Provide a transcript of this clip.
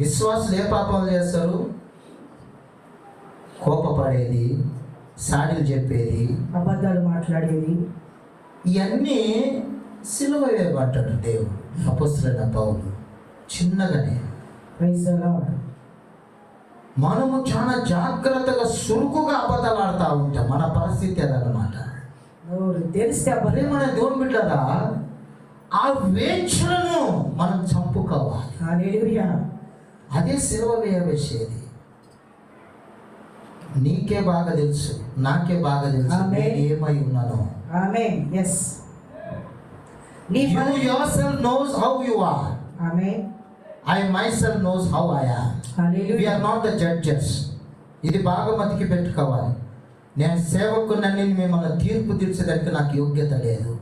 విశ్వాసులు ఏ పాపాలు చేస్తారు? కోపపడేది, సాడీలు చెప్పేది, అబద్ధాలు మాట్లాడేది, ఇవన్నీ సిలువ వేయబడ్డాడు దేవుడు. అపొస్తలుడైన పౌలు చిన్నగానే. Praise the Lord. మనము చాలా జాగ్రత్తగా సురుకుగా అబద్ధాలు ఆడుతూ ఉంటాం. మన పరిస్థితి అదనమాట. తెలిస్తే మన దేవుని బిడ్డరా, ఆ వేక్షలను మనం చంపుకోవాలి. హల్లెలూయా. అదే సిలువ వేసేది. నీకే బాగా తెలుసు, నాకే బాగా తెలుసు నేను ఏమై ఉన్నానో. ఆమేన్. yes. You yourself knows how you are. Amen. I myself knows how I am. Hallelujah. We are not the judges. ఇది బాగా మతికి పెట్టుకోవాలి. నేను సేవకునని మిమ్మల్ని తీర్పు తీర్చేదానికి నాకు యోగ్యత లేదు.